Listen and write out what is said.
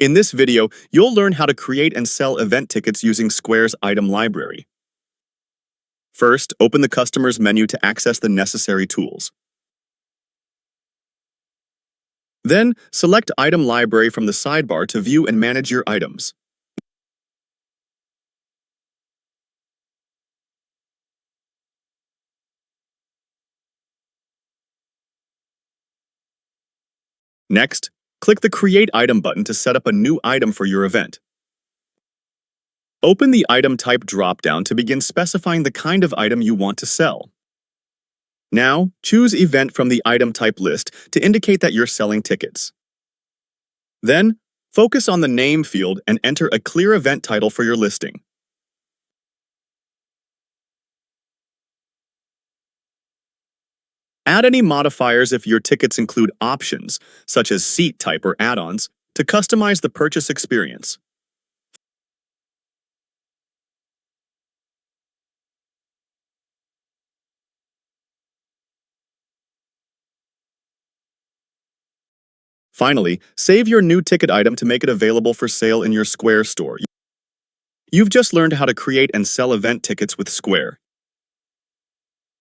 In this video, you'll learn how to create and sell event tickets using Square's item library. First, open the customer's menu to access the necessary tools. Then, select Item Library from the sidebar to view and manage your items. Next, click the Create Item button to set up a new item for your event. Open the Item Type drop-down to begin specifying the kind of item you want to sell. Now, choose Event from the Item Type list to indicate that you're selling tickets. Then, focus on the Name field and enter a clear event title for your listing. Add any modifiers if your tickets include options, such as seat type or add-ons, to customize the purchase experience. Finally, save your new ticket item to make it available for sale in your Square store. You've just learned how to create and sell event tickets with Square.